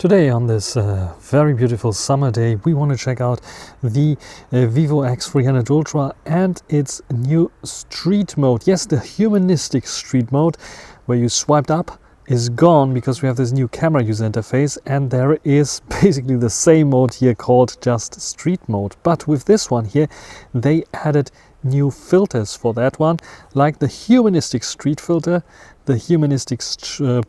Today on this very beautiful summer day, we want to check out the Vivo X300 Ultra and its new street mode. Yes, the humanistic street mode, where you swiped up, is gone because we have this new camera user interface, and there is basically the same mode here called just street mode. But with this one here, they added new filters for that one, like the humanistic street filter, the humanistic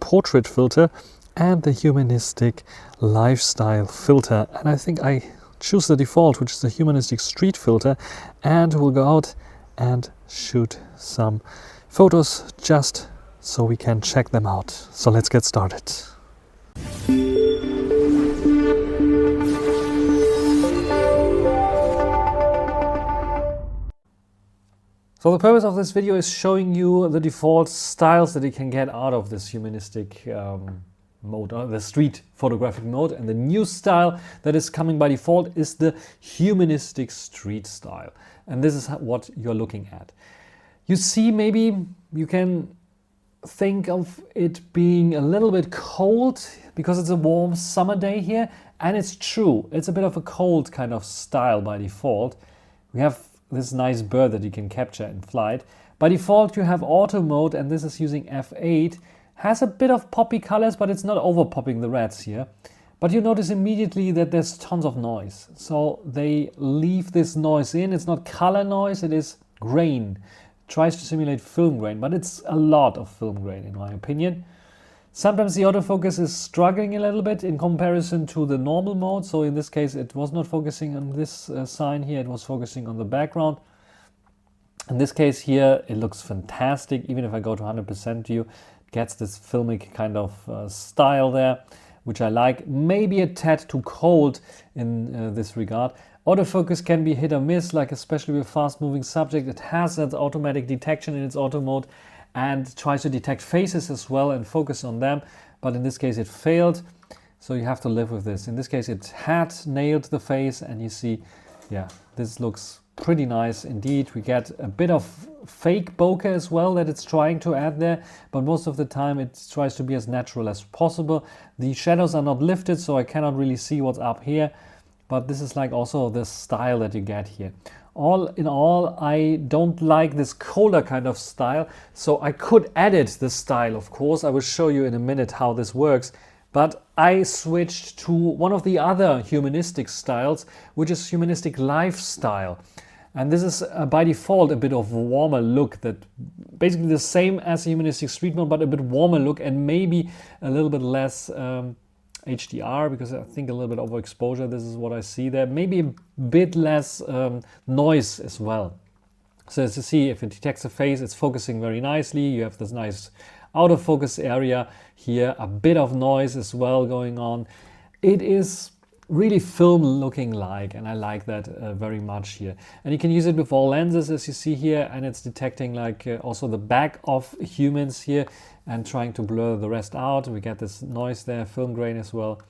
portrait filter, and the humanistic lifestyle filter. And I think I choose the default, which is the humanistic street filter, and we'll go out and shoot some photos just so we can check them out. So let's get started. So the purpose of this video is showing you the default styles that you can get out of this humanistic mode, or the street photographic mode, and the new style that is coming by default is the humanistic street style, and this is what you're looking at. You see, maybe you can think of it being a little bit cold because it's a warm summer day here, and it's true, it's a bit of a cold kind of style by default. We have this nice bird that you can capture in flight. By default you have auto mode, and this is using f8. Has a bit of poppy colors, but it's not over popping the reds here. But you notice immediately that there's tons of noise. So they leave this noise in. It's not color noise, it is grain. It tries to simulate film grain, but it's a lot of film grain in my opinion. Sometimes the autofocus is struggling a little bit in comparison to the normal mode. So in this case, it was not focusing on this sign here, it was focusing on the background. In this case here, it looks fantastic. Even if I go to 100% view, gets this filmic kind of style there, which I like. Maybe a tad too cold in this regard. Autofocus can be hit or miss, like especially with fast moving subject. It has that automatic detection in its auto mode and tries to detect faces as well and focus on them. But in this case it failed, so you have to live with this. In this case it had nailed the face, and you see, yeah, this looks pretty nice indeed. We get a bit of fake bokeh as well that it's trying to add there, but most of the time it tries to be as natural as possible. The shadows are not lifted, so I cannot really see what's up here, but this is like also the style that you get here. All in all, I don't like this colder kind of style, so I could edit the style, of course. I will show you in a minute how this works. But I switched to one of the other humanistic styles, which is humanistic lifestyle. And this is by default a bit of a warmer look, that basically the same as humanistic street mode, but a bit warmer look, and maybe a little bit less HDR, because I think a little bit overexposure. This is what I see there. Maybe a bit less noise as well. So as you see, if it detects a face, it's focusing very nicely. You have this nice out of focus area here, a bit of noise as well going on. It is really film looking like, and I like that very much here. And you can use it with all lenses, as you see here, and it's detecting like also the back of humans here and trying to blur the rest out. We get this noise there, film grain as well.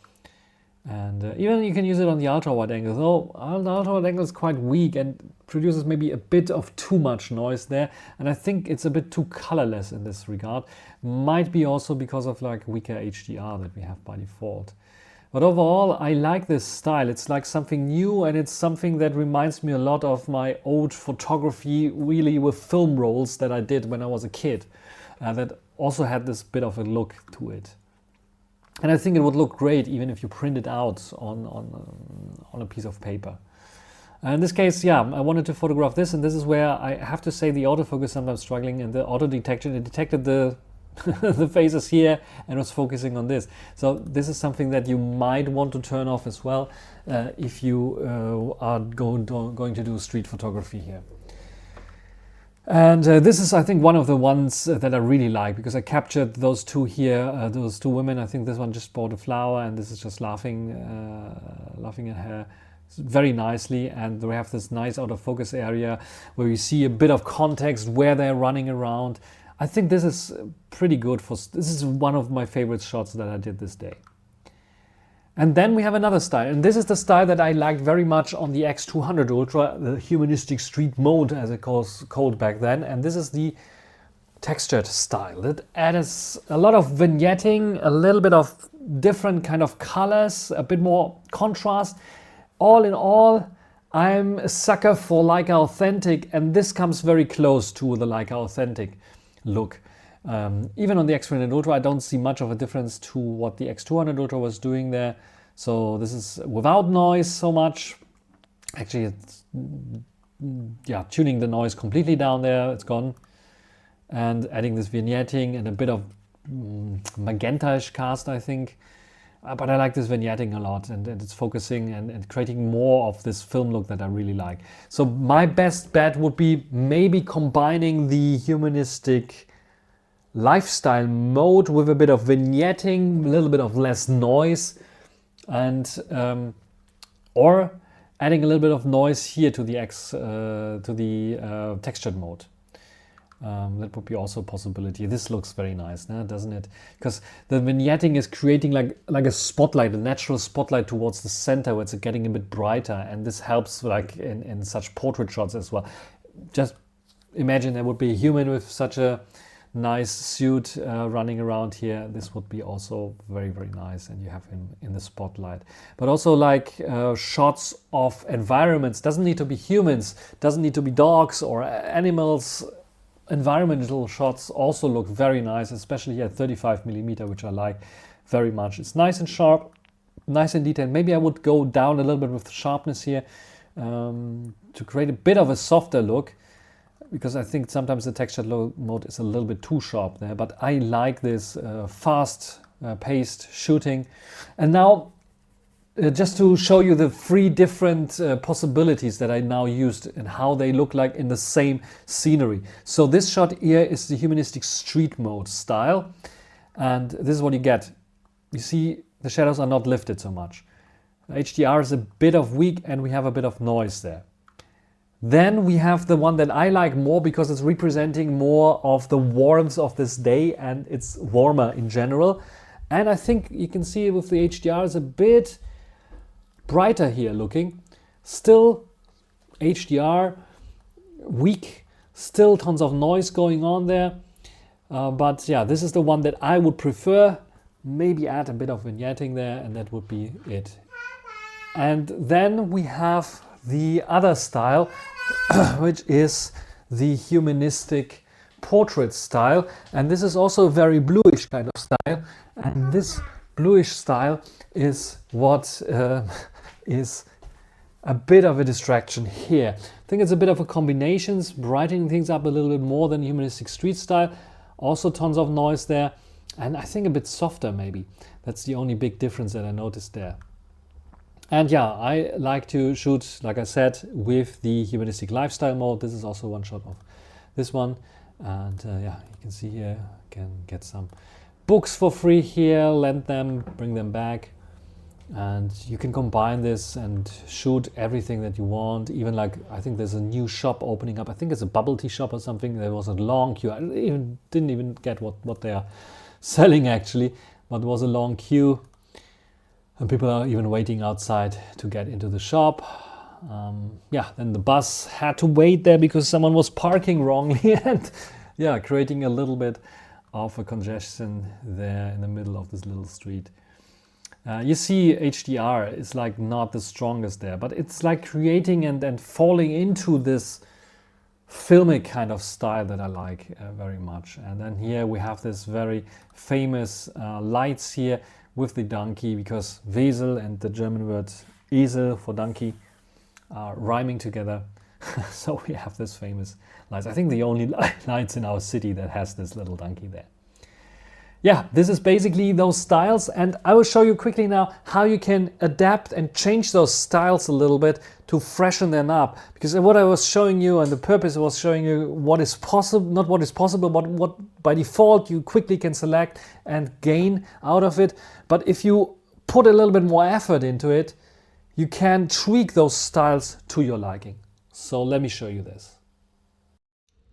And even you can use it on the ultra wide angle. So the ultra wide angle is quite weak and produces maybe a bit of too much noise there, and I think it's a bit too colorless in this regard. Might be also because of like weaker HDR that we have by default. But overall, I like this style. It's like something new, and it's something that reminds me a lot of my old photography, really with film rolls that I did when I was a kid, that also had this bit of a look to it. And I think it would look great even if you print it out on a piece of paper. In this case, yeah, I wanted to photograph this, and this is where I have to say the autofocus sometimes struggling, and the auto detection, it detected the the faces here and was focusing on this. So this is something that you might want to turn off as well if you are going to do street photography here. And this is, I think, one of the ones that I really like, because I captured those two here, those two women. I think this one just bought a flower, and this is just laughing at her very nicely. And we have this nice out of focus area where you see a bit of context where they're running around. I think this is pretty good this is one of my favorite shots that I did this day. And then we have another style, and this is the style that I liked very much on the X200 Ultra, the humanistic street mode as it was called back then. And this is the textured style. It adds a lot of vignetting, a little bit of different kind of colors, a bit more contrast. All in all, I'm a sucker for Leica Authentic, and this comes very close to the Leica Authentic look. Even on the X300 Ultra, I don't see much of a difference to what the X200 Ultra was doing there. So this is without noise so much. Actually, it's tuning the noise completely down there, it's gone. And adding this vignetting and a bit of magenta-ish cast, I think. But I like this vignetting a lot, and it's focusing and creating more of this film look that I really like. So my best bet would be maybe combining the Humanistic lifestyle mode with a bit of vignetting, a little bit of less noise, and or adding a little bit of noise here to the textured mode. That would be also a possibility. This looks very nice, doesn't it? Because the vignetting is creating like a spotlight, a natural spotlight towards the center where it's getting a bit brighter, and this helps like in such portrait shots as well. Just imagine there would be a human with such a nice suit running around here. This would be also very, very nice, and you have him in the spotlight. But also like shots of environments. Doesn't need to be humans, doesn't need to be dogs or animals. Environmental shots also look very nice, especially at 35mm, which I like very much. It's nice and sharp, nice and detailed. Maybe I would go down a little bit with the sharpness here to create a bit of a softer look, because I think sometimes the textured mode is a little bit too sharp there. But I like this fast paced shooting. And now just to show you the 3 different possibilities that I now used and how they look like in the same scenery. So this shot here is the Humanistic street mode style, and this is what you get. You see the shadows are not lifted so much. HDR is a bit of weak, and we have a bit of noise there. Then we have the one that I like more because it's representing more of the warmth of this day, and it's warmer in general. And I think you can see with the HDR is a bit brighter here looking. Still HDR, weak, still tons of noise going on there. But yeah, this is the one that I would prefer. Maybe add a bit of vignetting there, and that would be it. And then we have the other style, which is the Humanistic portrait style. And this is also a very bluish kind of style. And this bluish style is what is a bit of a distraction here. I think it's a bit of a combination, brightening things up a little bit more than Humanistic street style. Also tons of noise there, and I think a bit softer maybe. That's the only big difference that I noticed there. And yeah, I like to shoot, like I said, with the Humanistic lifestyle mode. This is also one shot of this one. And yeah, you can see here, you can get some books for free here, lend them, bring them back. And you can combine this and shoot everything that you want. Even like, I think there's a new shop opening up. I think it's a bubble tea shop or something. There was a long queue. I didn't even get what they are selling actually, but there was a long queue. And people are even waiting outside to get into the shop. Yeah, then the bus had to wait there because someone was parking wrongly and yeah, creating a little bit of a congestion there in the middle of this little street. You see HDR is like not the strongest there, but it's like creating and falling into this filmic kind of style that I like very much. And then here we have this very famous lights here with the donkey, because Wesel and the German word Esel for donkey are rhyming together. So we have this famous lights. I think the only lights in our city that has this little donkey there. Yeah, this is basically those styles, and I will show you quickly now how you can adapt and change those styles a little bit to freshen them up. Because what I was showing you, and the purpose was showing you what is possible, not what is possible, but what by default you quickly can select and gain out of it. But if you put a little bit more effort into it, you can tweak those styles to your liking. So let me show you this.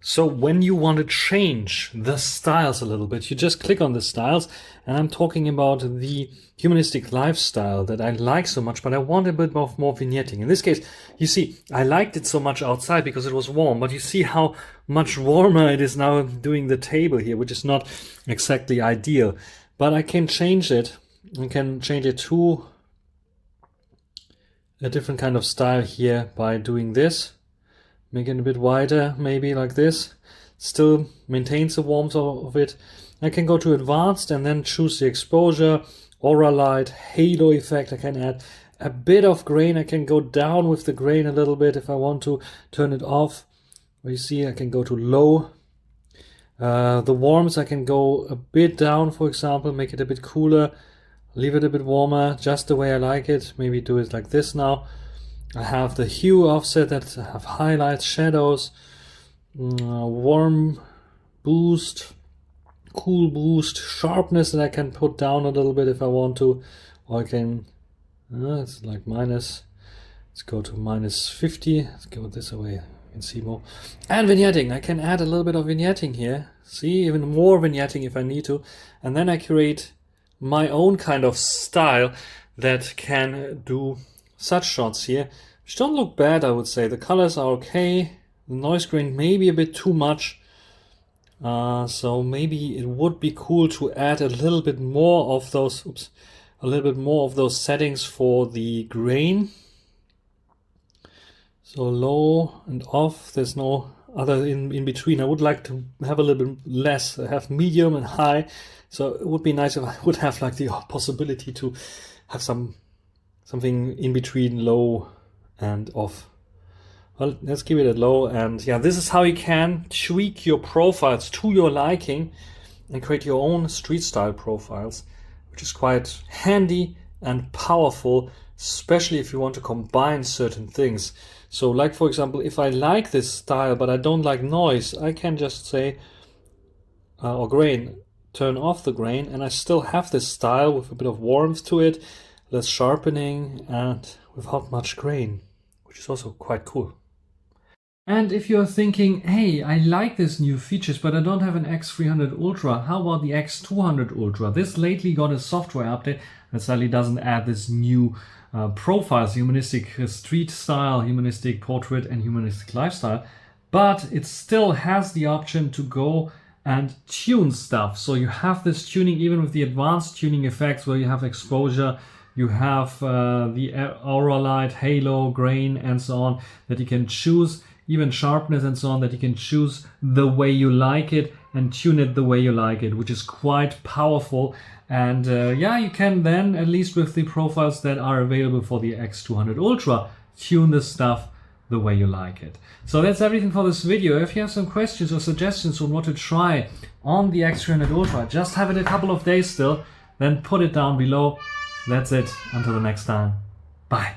So when you want to change the styles a little bit, you just click on the styles, and I'm talking about the Humanistic lifestyle that I like so much, but I want a bit of more vignetting. In this case, you see, I liked it so much outside because it was warm, but you see how much warmer it is now doing the table here, which is not exactly ideal. But I can change it. I can change it to a different kind of style here by doing this. Make it a bit wider, maybe like this. Still maintains the warmth of it. I can go to advanced and then choose the exposure, aura light, halo effect. I can add a bit of grain. I can go down with the grain a little bit if I want to turn it off. You see, I can go to low. The warmth, I can go a bit down, for example, make it a bit cooler, leave it a bit warmer, just the way I like it. Maybe do it like this now. I have the hue offset that I have highlights, shadows, warm boost, cool boost, sharpness that I can put down a little bit if I want to, or I can, it's like minus, let's go to minus 50, let's go this away, you can see more. And vignetting, I can add a little bit of vignetting here, see, even more vignetting if I need to, and then I create my own kind of style that can do such shots here, which don't look bad, I would say. The colors are okay. The noise grain maybe a bit too much. So maybe it would be cool to add a little bit more of those, settings for the grain. So low and off. There's no other in between. I would like to have a little bit less. I have medium and high. So it would be nice if I would have like the possibility to have something in between low and off. Well, let's keep it at low. And yeah, this is how you can tweak your profiles to your liking and create your own street style profiles, which is quite handy and powerful, especially if you want to combine certain things. So like, for example, if I like this style but I don't like noise, I can just say, or grain, turn off the grain, and I still have this style with a bit of warmth to it, less sharpening, and without much grain, which is also quite cool. And if you're thinking, hey, I like these new features, but I don't have an X300 Ultra, how about the X200 Ultra? This lately got a software update that sadly doesn't add this new profiles, Humanistic street style, Humanistic portrait, and Humanistic lifestyle, but it still has the option to go and tune stuff. So you have this tuning even with the advanced tuning effects where you have exposure, you have the aura light, halo, grain, and so on, that you can choose, even sharpness and so on, that you can choose the way you like it and tune it the way you like it, which is quite powerful. And yeah, you can then, at least with the profiles that are available for the X200 Ultra, tune the stuff the way you like it. So that's everything for this video. If you have some questions or suggestions on what to try on the X300 Ultra, just have it a couple of days still, then put it down below. That's it. Until the next time. Bye.